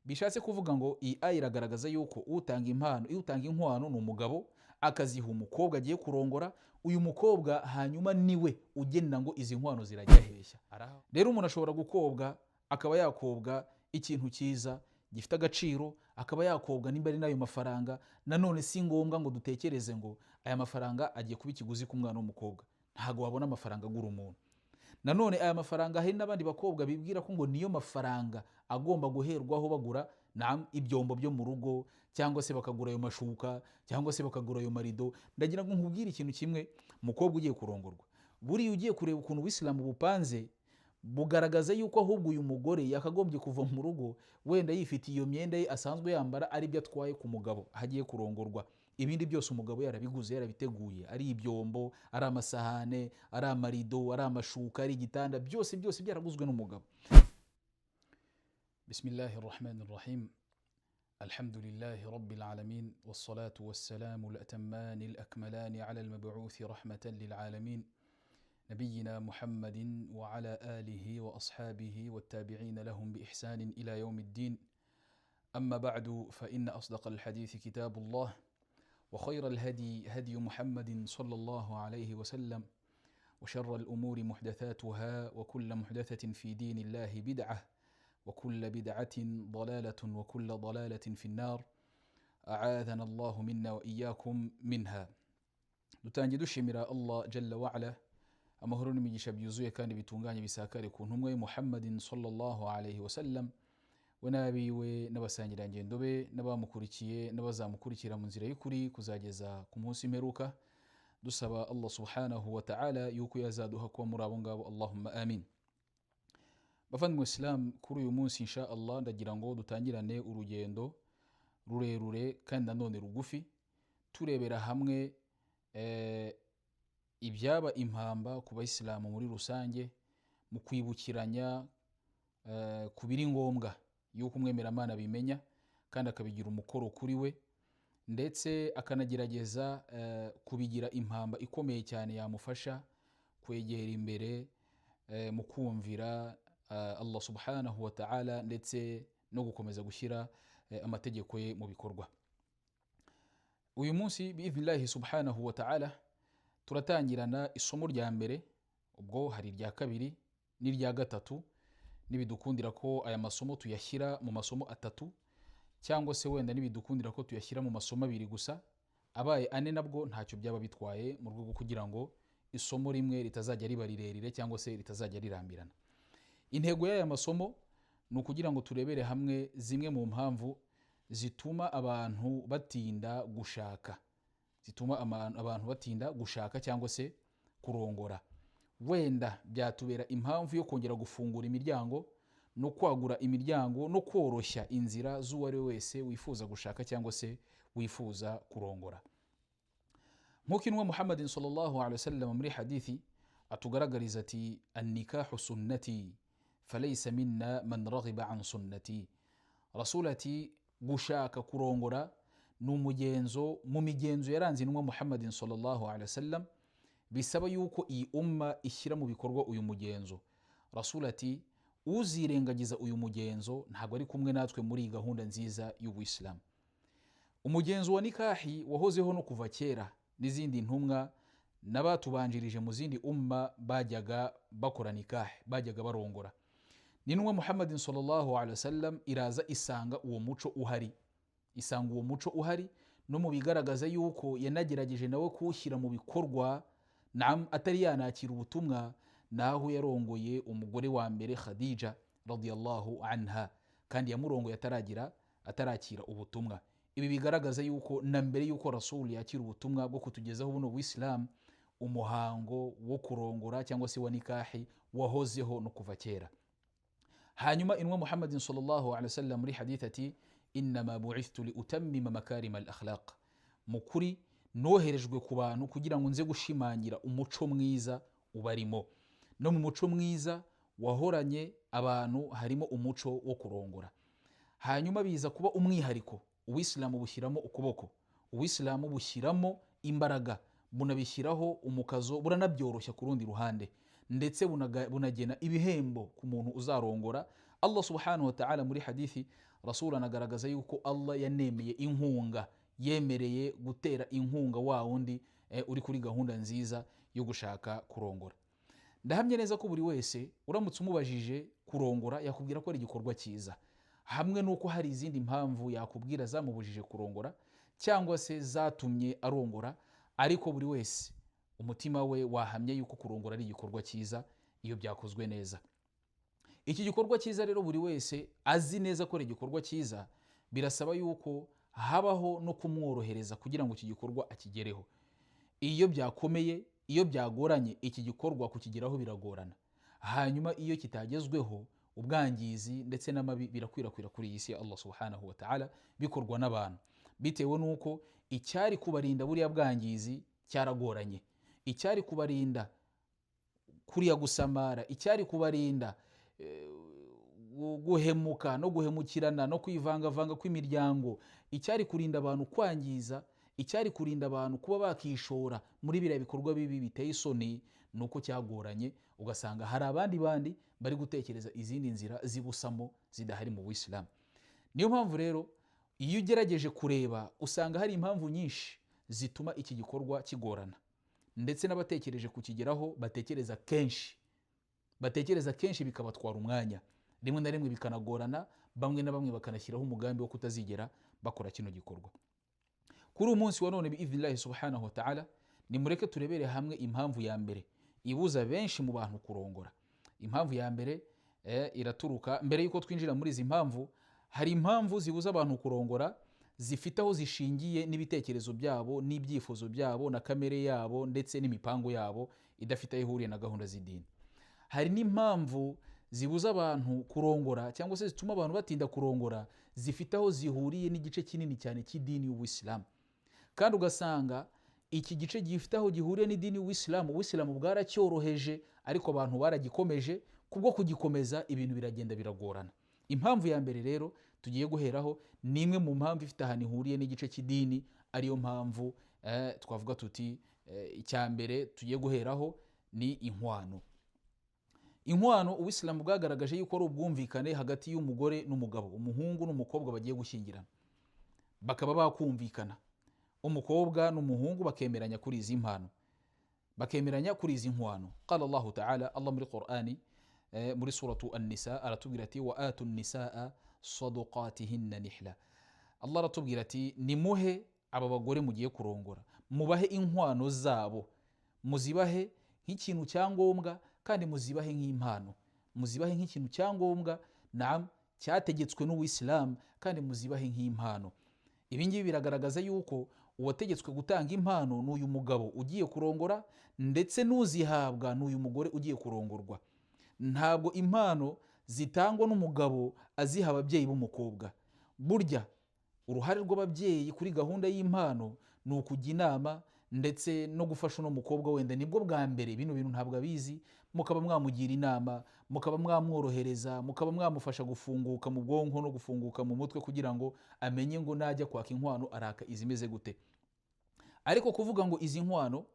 bishatse kuvuga ngo iyi aya iragaragaza yuko utanga inkwano ni umugabo akaziha umukobwa agiye kurongora, uyu mukobwa hanyuma niwe ugenera ngo izi nkwano zirajya heshya. Rero umuntu ashobora gukobwa, akaba yakobwa ikintu cyiza gifite agaciro, akaba yakobwa nimba ari nayo mafaranga. Nanone si ngombwa ngo dutekereze ngo aya mafaranga agiye kuba ikiguzi ku mwana w'umukobwa. Ntago wabona amafaranga agura umuntu. Nanone aya mafaranga hari n'abandi bakobwa bibwira ko ngo niyo mafaranga agomba guherwaho bagura ibyombo byo mu rugo, cyangwa se bakagura ayo mashuka, cyangwa se bakagura ayo marido. Ndagira ngo nkubwire ikintu kimwe, umukobwa ugiye kurongorwa, buriya ugiye kureba ukuntu Ubuislamu bupanze, bugaragaza yuko ahubwo uyu mugore yakagombye kuva mu rugo wenda yifitiye iyo myenda ye asanzwe yambara, ari byo atwaye ku mugabo hagiye kurongorwa. Ibindi byose umugabo yarabiguze, yarabiteguye, ari ibyombo, ari amasahane, ari amarido, ari amashuka, ari igitanda, byose byaraguzwe n'umugabo. Bismillahirrahmanirrahim. Alhamdulillahi rabbil alamin, wassalatu wassalamu al-atamman al-akmalan ala al-mab'uth rahmatan lil alamin, نبينا محمد وعلى آله وأصحابه والتابعين لهم بإحسان إلى يوم الدين. أما بعد، فإن أصدق الحديث كتاب الله، وخير الهدي هدي محمد صلى الله عليه وسلم، وشر الأمور محدثاتها، وكل محدثة في دين الله بدعة، وكل بدعة ضلالة، وكل ضلالة في النار، أعاذنا الله منا وإياكم منها. dutangiye dushimira Allah jalla wa ala, amahoro n'imigisha byuzuye kandi bitunganye bisakare ku ntumwa Muhammadin sallallahu alayhi wasallam, we n'abiwe n'abasangirangendo be n'abamukurikiye n'abazamukurikira mu nzira y'ukuri kuzageza ku munsi imperuka. Dusaba Allah subhanahu wa ta'ala yuko yazaduha kuba muri abo ngabo, Allahumma amin. Bavandimwe Islam, kuri uyu munsi insha Allah ndagira ngo dutangirane urugendo rurerure kandi nanone rugufi, turebera hamwe ibyaba impamba ku bayisilamu muri rusange, mu kwibukiranya ku biri ngombwa yuko umwemeramana bimenya kandi akabigira umukoro kuri we, ndetse akanagerageza kubigira impamba ikomeye cyane yamufasha kwegera imbere mu kumvira Allah subhanahu wa ta'ala, ndetse no gukomeza gushyira amategeko ye mu bikorwa. Uyu munsi bi'idhnillahi subhanahu wa ta'ala turatangirana isomo rya mbere, ubwo hari irya kabiri n'irya gatatu, nibidukundira ko aya masomo tuyashyira mu masomo atatu, cyangwa se wenda nibidukundira ko tuyashyira mu masomo abiri gusa, abaye ane nabwo ntacyo byaba bitwaye, mu rwego kugira ngo isomo rimwe ritazajya riba rirerire cyangwa se ritazajya rirambirana. Intego y'aya masomo ni ukugira ngo turebere hamwe zimwe mu mpamvu zituma abantu batinda gushaka, cyangwa se kurongora. Wenda byatubera impamvu yo kongera gufungura imiryango no kwagura imiryango no koroshya inzira z'uwo ari we wese wifuza gushaka cyangwa se wifuza kurongora. Nk'uko intumwa Muhammadin sallallahu alaihi wasallam muri hadithi atugaragariza ati, an-nikahu sunnati falaysa minna man raghiba an sunnati. Rasul ati, gushaka kurongora ni umugenzo mu migenzo yaranze intumwa Muhammadin sallallahu alaihi wasallam, bisaba yuko iyi umma ishyira mu bikorwa uyu mugenzo. Rasul ati, uzirengagiza uyu mugenzo ntabwo ari kumwe natwe muri iyi gahunda nziza y'Ubuislamu. Umugenzo wa nikahi wahozeho no kuva kera, n'izindi ntumwa n'abatubanjirije mu zindi umma bajyaga bakora nikahi, bajyaga barongora. N'intumwa Muhammadin sallallahu alaihi wasallam iraza isanga uwo muco uhari, no mu bigaragaza yuko yanagerageje nawe kuwushyira mu bikorwa, atari yanakira ubutumwa, naho yarongoye umugore wa mbere Khadija radiyallahu anha, kandi yamurongoye atarakira ubutumwa. Ibi bigaragaza yuko na mbere yuko Rasul yakira ubutumwa bwo kutugezaho buno Uislamu, umuhango wo kurongora cyangwa se wa nikahi wahozeho no kuva kera. Hanyuma intumwa Muhammadin sallallahu alaihi wasallam muri hadith ati, innama bu'ithtu li utammima makarim al-akhlaq. Mukuri noherejwe ku bantu kugira ngo nze gushimangira umuco mwiza ubarimo. No mu muco mwiza wahoranye abantu harimo umuco wo kurongora. Hanyuma biza kuba umwihariko, Uislamu bushyiramo ukuboko, Uislamu bushyiramo imbaraga, bunabishyiraho umukazo, buranabyoroshya ku rundi ruhande, ndetse bunagena ibihembo ku muntu uzarongora. Allah subhanahu wa ta'ala muri hadithi Rasul anagaragaza yuko Allah yanemeye inkunga, yemereye gutera inkunga wa wundi uri kuri gahunda nziza yo gushaka kurongora. Ndahamye neza ko buri wese uramutse umubajije kurongora yakubwira ko ari igikorwa cyiza, hamwe nuko hari izindi mpamvu yakubwira zamubujije kurongora cyangwa se zatumye arongora, ariko buri wese umutima we wahamye yuko kurongora ari igikorwa cyiza iyo byakozwe neza. Iki gikorwa cyiza rero buri wese azi neza ko ari igikorwa cyiza, birasaba yuko habaho no kumworohereza kugira ngo iki gikorwa akigereho. Iyo byakomeye, iyo byagoranye, iki gikorwa kukigeraho biragorana. Hanyuma iyo kitagezweho, ubwangizi ndetse n'amabi birakwirakwira kuri iyi si ya Allah subhanahu wa ta'ala, bikorwa n'abantu, bitewe nuko icyari kubarinda buriya bwangizi cyaragoranye. Icyari kubarinda kuriya gusamara, icyari kubarinda guhemuka no guhemukirana no kwivangavanga kw'imiryango, icyari kurinda abantu kwangiza, icyari kurinda abantu kuba bakishora muri biriya bikorwa bibi biteye isoni, nuko cyagoranye. Ugasanga hari abandi bari gutekereza izindi nzira zibusamo zidahari mu Buislamu. Niyo mpamvu rero iyo ugerageje kureba usanga hari impamvu nyinshi zituma iki gikorwa kigorana, ndetse n'abatekereje kukigeraho batekereza kenshi bikabatwara umwanya, rimwe na rimwe bikanagorana, bamwe na bamwe bakanashyiraho umugambi wo kutazigera bakora kino gikorwa. Kuri umunsi wa none bi'idhnillahi subhanahu wa ta'ala, nimureke turebere hamwe impamvu ya mbere ibuza benshi mu bantu kurongora. Impamvu ya mbere iraturuka, mbere yuko twinjira muri izi mpamvu, hari impamvu zibuza abantu kurongora zifite aho zishingiye n'ibitekerezo byabo n'ibyifuzo byabo na kamere yabo ndetse n'imipango yabo idafite aho ihuriye na gahunda z'idini. Hari n'impamvu zibuza abantu kurongora cyangwa se zituma abantu batinda kurongora zifite aho zihuriye n'igice kinini cyane cy'idini y'Ubuislamu, kandi ugasanga iki gice gifite aho gihuriye n'idini y'Ubuislamu, Ubuislamu bwaracyoroheje ariko abantu baragikomeje. Kubwo kugikomeza ibintu biragenda biragorana. Impamvu ya mbere rero tugiye guheraho ni imwe mu mpamvu ifite ahantu ihuriye n'igice cy'idini, ariyo mpamvu twavuga tuti icya mbere tugiye guheraho ni inkwano. Inkwano Ubuislamu bwagaragaje yuko ari ubwumvikane hagati y'umugore n'umugabo, umuhungu n'umukobwa bagiye gushyingirana, bakaba bakumvikana, umukobwa n'umuhungu bakemeranya kuri izi mpano, bakemeranya kuri izi nkwano. Qala Allahu ta'ala, Allah muri Qur'ani muri suratu An-Nisa aratubwira ati wa atu nisaa sadaqatihinna nihla. Allah aratubwira ati nimuhe aba bagore mugiye kurongora, mubahe inkwano zabo, muzibahe nk'ikintu cyangombwa kandi muzibahe nk'impano, muzibahe nk'ikintu cyangombwa cyategetswe n'Ubuislamu, kandi muzibahe nk'impano. Ibi ngibi biragaragaza yuko uwategetswe gutanga impano n'uyu mugabo ugiye kurongora, ndetse n'uzihabwa n'uyu mugore ugiye kurongorwa. Ntabwo impano zitangwa n'umugabo aziha ababyeyi b'umukobwa. Burya uruhare rw'ababyeyi kuri gahunda y'impano ni ukujya inama ndetse no gufasha uno mukobwa, wenda nibwo bwa mbere bino bintu ntabwo abizi, mukaba mwamugira inama, mukaba mwamworohereza, mukaba mwamufasha gufunguka mu bwonko no gufunguka mu mutwe kugira ngo amenye ngo najya kwaka inkwano araka izimeze gute. Ariko kuvuga ngo izi nkwano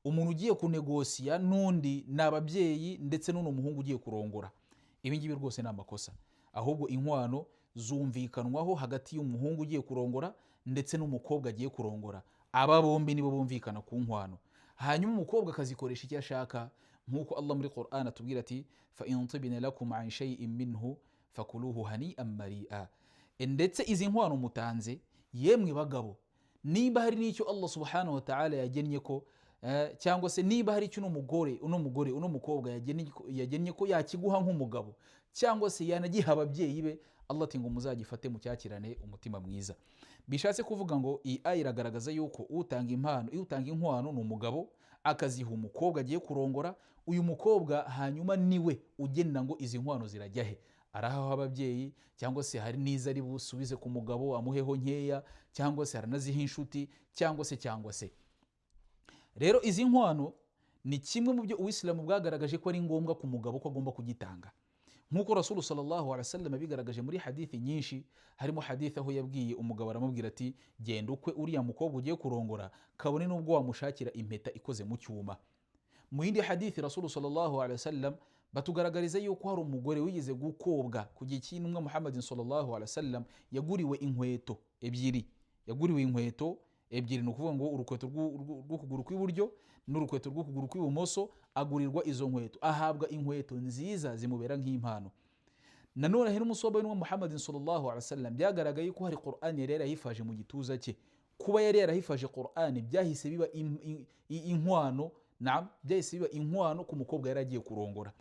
umuntu ugiye kunegosiya n'undi n'ababyeyi ndetse n'uno muhungu ugiye kurongora, ibi ngibi rwose ni amakosa. Ahubwo inkwano zumvikanwaho hagati y'umuhungu ugiye kurongora ndetse n'umukobwa agiye kurongora. Aba bombi nibo bumvikana ku nkwano, hanyuma umukobwa akazikoresha icyo ashaka, nk'uko Allah muri Qur'an atubwira ati fa in tibna lakum an shay'in minhu fakuluhu hani'an mari'a. Ndetse izi nkwano mutanze, yemwe bagabo, niba hari n'icyo Allah subhanahu wa ta'ala yagennye ko cyangwa se niba hari icyo uno mukobwa yagennye ko yakiguha nk'umugabo, cyangwa se yanagiha ababyeyi be, Allah ati ngo muzagifate mucyakirane umutima mwiza. Bishatse kuvuga ngo iyi aya iragaragaza yuko utanga inkwano ni umugabo, akaziha umukobwa agiye kurongora. Uyu mukobwa hanyuma niwe ugenera ngo izi nkwano zirajya he, arahaho ababyeyi, cyangwa se hari n'izo ari busubize ku mugabo amuheho nkeya, cyangwa se aranaziha inshuti, cyangwa se. Rero izi nkwano ni kimwe mu byo Ubuislamu bwagaragaje ko ari ngombwa ku mugabo ko agomba kugitanga, nk'uko Rasul sallallahu alaihi wasallam yabigaragaje muri hadithi nyinshi. Harimo hadithi aho yabwiye umugabo, aramubwira ati genda ukwe uriya mukobwa ugiye kurongora, kabone n'ubwo wamushakira impeta ikoze mu cyuma. Mu yindi hadithi Rasul sallallahu alaihi wasallam batugaragariza yuko hari umugore wigeze gukobwa ku gihe cy'intumwa Muhammadin sallallahu alaihi wasallam yaguriwe inkweto ebyiri. Ni ukuvuga ngo urukweto rw'ukuguru kw'iburyo n'urukweto rw'ukuguru kw'ibumoso, agurirwa izo nkweto, ahabwa inkweto nziza zimubera nk'impano. Nanone hari umuswahaba w'intumwa Muhammadin sallallahu alaihi wasallam byagaragaye ko hari Qur'an yari yarahifaje mu gituza cye. Kuba yari yarahifaje Qur'an byahise biba inkwano, byahise biba inkwano ku mukobwa yari agiye kurongora.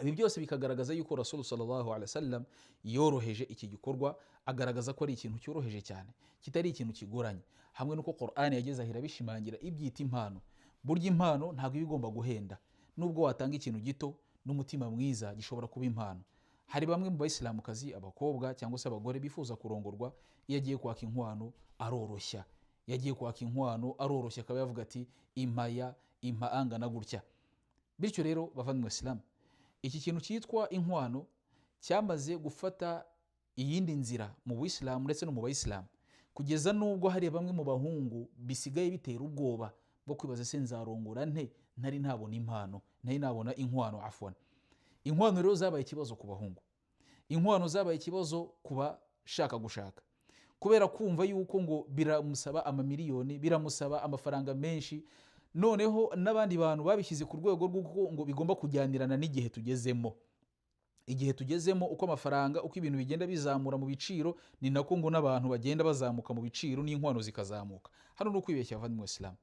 Ibi byose bikagaragaza yuko Rasul sallallahu alaihi wasallam yoroheje iki gikorwa, agaragaza ko ari ikintu cyoroheje cyane, kitari ikintu kigoranye. Hamwe nuko Qur'an yageze ahira bishimangira ibyita impano. Burya impano ntabwo iba igomba guhenda. Nubwo watanga ikintu gito n'umutima mwiza gishobora kuba impano. Hari bamwe mu bayisilamukazi, abakobwa cyangwa se abagore bifuza kurongorwa, iyo agiye kwaka inkwano aroroshya. Akaba yavuga ati impa angana gutya. Bityo rero bavandimwe Islam, iki kintu cyitwa inkwano cyamaze gufata iyindi nzira mu Buislamu ndetse no mu Bayisilamu, kugeza nubwo hari bamwe mu bahungu bisigaye bitera ubwoba bwo kwibaza se nzarongora ntari nabona impano, ntari nabona inkwano. Inkwano rero zabaye ikibazo ku bahungu, inkwano zabaye ikibazo ku bashaka gushaka, kubera kumva yuko ngo biramusaba amamiliyoni, biramusaba amafaranga menshi. Noneho n'abandi bantu babishyize ku rwego rw'uko ngo bigomba kujyanirana n'igihe tugezemo. Igihe tugezemo, uko amafaranga, uko ibintu bigenda bizamura mu biciro, ni nako ngo n'abantu bagenda bazamuka mu biciro n'inkwano zikazamuka. Hano ni ukwibeshya abavandimwe Islam,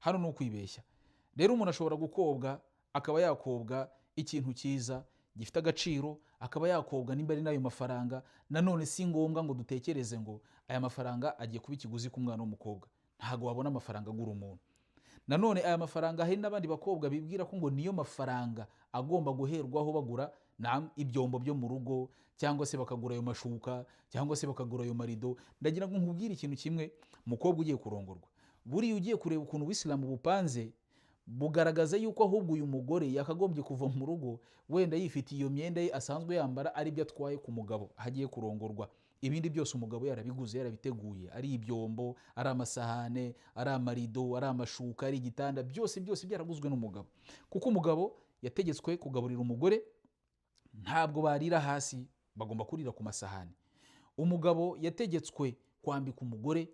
hano ni ukwibeshya. Rero umuntu ashobora gukobwa, akaba yakobwa ikintu cyiza gifite agaciro, akaba yakobwa nimba ari nayo mafaranga. Nanone si ngombwa ngo dutekereze ngo aya mafaranga agiye kuba ikiguzi ku mwana w'umukobwa. Ntago wabona amafaranga agura umuntu. Nanone aya mafaranga, hari n'abandi bakobwa bibwira ko ngo niyo mafaranga agomba guherwaho bagura ibyombo byo mu rugo, cyangwa se bakagura ayo mashuka, cyangwa se bakagura ayo marido. Ndagira ngo nkubwire ikintu kimwe, mukobwa ugiye kurongorwa, buriya ugiye kureba ukuntu Ubuislamu bupanze, bugaragaza yuko ahubwo uyu mugore yakagombye kuva mu rugo wenda yifitiye iyo myenda ye asanzwe yambara, ari byo atwaye ku mugabo hagiye kurongorwa. Ibindi byose umugabo yarabiguze, yarabiteguye, ari ibyombo, ari amasahane, ari amarido, ari amashuka, ari igitanda, byose byaraguzwe n'umugabo. Kuko umugabo yategetswe kugaburira umugore, ntabwo barira hasi, bagomba kurira ku masahane. Umugabo yategetswe kwambika umugore,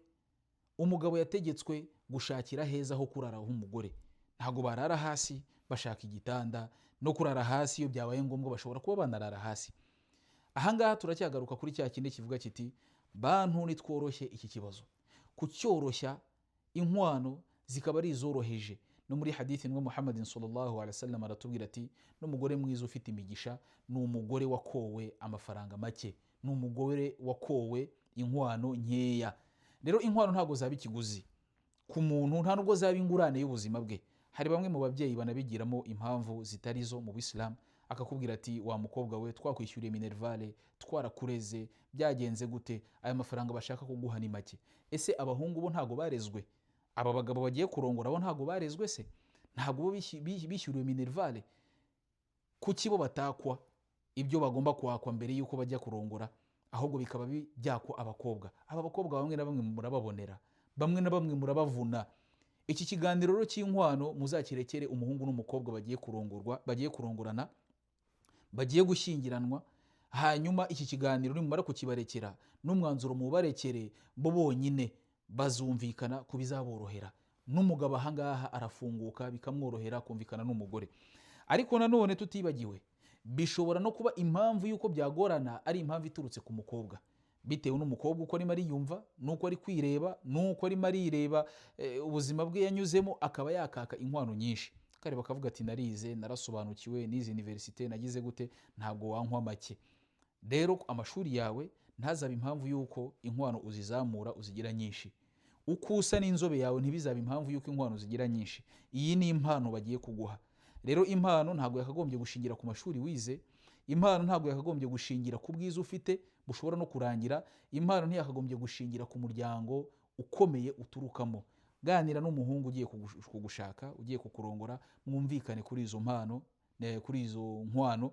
umugabo yategetswe gushakira heza ho kurara h'umugore. Ntabwo barara hasi bashaka igitanda, no kurara hasi iyo byabaye ngombwa bashobora kuba banarara hasi. Ahangaha turacyagaruka kuri cya kindi kivuga kiti bantu nitworoshye iki kibazo. Kucyoroshya, inkwano zikaba ari izoroheje. No muri hadithi nwa Muhammadin sallallahu alaihi wasallam aratubwira ati n'umugore mwiza ufite imigisha ni umugore wakowe amafaranga make, ni umugore wakowe inkwano nkeya. Rero inkwano ntago zaba ikiguzi ku muntu, nta nubwo zaba ingurane y'ubuzima bwe. Hari bamwe mu babyeyi banabigiramo impamvu zitari zo mu Islam, akakubwira ati wa mukobwa we twakwishyuriye minervale, twarakureze, byagenze gute, aya mafaranga bashaka kuguha ni make. Ese abahungu bo ntago barezwe? Aba bagabo bagiye kurongora bo ntago barezwe se? Ntago bishyuriwe minervale? Kuki bo batakwa ibyo bagomba kwakwa mbere yuko bajya kurongora, ahubwo bikaba byakwa abakobwa? Aba bakobwa bamwe na bamwe murababonera, bamwe na bamwe murabavuna. Iki kiganiro rero cy'inkwano muzakirekere umuhungu n'umukobwa bagiye kurongorana, bagiye gushyingiranwa. Hanyuma iki kiganiro nimumara kukibarekera, n'umwanzuro mubarekere, bo bonyine bazumvikana ku bizaborohera. N'umugabo ahangaha arafunguka, bikamworohera kumvikana n'umugore. Ariko nanone tutibagiwe, bishobora no kuba impamvu yuko byagorana ari impamvu iturutse ku mukobwa, bitewe n'umukobwa uko arimo ariyumva, nuko ari kwireba, nuko arimo arireba ubuzima bwe yanyuzemo, akaba yakaka inkwano nyinshi. Kare bakavuga ati narize, narasobanukiwe, nize universite, nagize gute, ntabwo wankwa make. Rero amashuri yawe ntazabe impamvu yuko inkwano uzizamura uzigira nyinshi. Uko usa n'inzobe yawe ntibizaba impamvu yuko inkwano zigira nyinshi. Iyi ni impano bagiye kuguha. Rero impano ntabwo yakagombye gushingira ku mashuri wize, impano ntabwo yakagombye gushingira ku bwiza ufite bushobora no kurangira, impano ntiyakagombye gushingira ku muryango ukomeye uturukamo. Ganira n'umuhungu ugiye kugushaka, ugiye kukurongora, mwumvikane kuri izo mpano, kuri izo nkwano,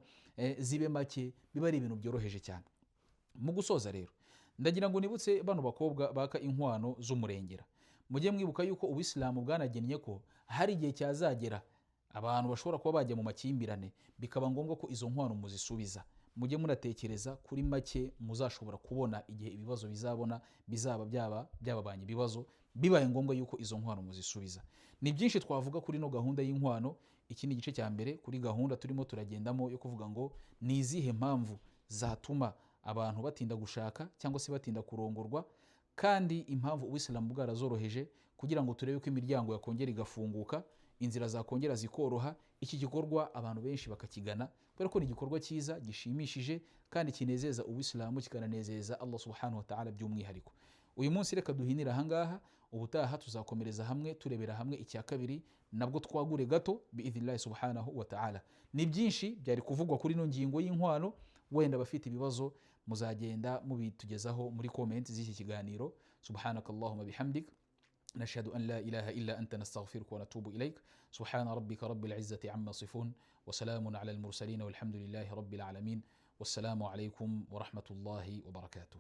zibe make, biba ari ibintu byoroheje cyane. Mu gusoza rero, ndagira ngo nibutse bano bakobwa baka inkwano z'umurengera, mujye mwibuka yuko Ubuislamu bwanagennye ko hari igihe cyazagera abantu bashobora kuba bajya mu makimbirane bikaba ngombwa ko izo nkwano muzisubiza, mujye munatekereza kuri make muzashobora kubona igihe ibibazo bizaba byababanye ibibazo, bibaye ngombwa yuko izo nkwano muzisubiza. Ni byinshi twavuga kuri no gahunda y'inkwano. Iki ni igice cya mbere kuri gahunda turimo turagendamo yo kuvuga ngo ni izihe mpamvu zatuma abantu batinda gushaka cyangwa se batinda kurongorwa, kandi impamvu Ubuislamu bwarazoroheje kugira ngo turebe ko imiryango yakongera igafunguka, inzira zakongera zikoroha, iki gikorwa abantu benshi bakakigana kubera ko ni igikorwa cyiza gishimishije kandi kinezeza Ubuislamu, kikananezeza Allah subhanahu wa ta'ala by'umwihariko. Uyu munsi reka duhinira ahangaha, ubutaha tuzakomereza hamwe turebera hamwe icya kabiri, nabwo twagure gato biidhnillahi subhanahu wa ta'ala. Ni byinshi byari kuvugwa kuri no ngingo y'inkwano, wenda bafite ibibazo muzagenda mubitugezaho muri comment z'iki kiganiro. Subhanakallahumma bihamdik, nashhadu an la ilaha illa anta, nastaghfiruka wa natubu ilaik. Subhana rabbika rabbil izzati amma yasifun wa salamun ala al mursalin walhamdulillahi rabbil alamin. Wassalamu alaykum wa rahmatullahi wa barakatuh.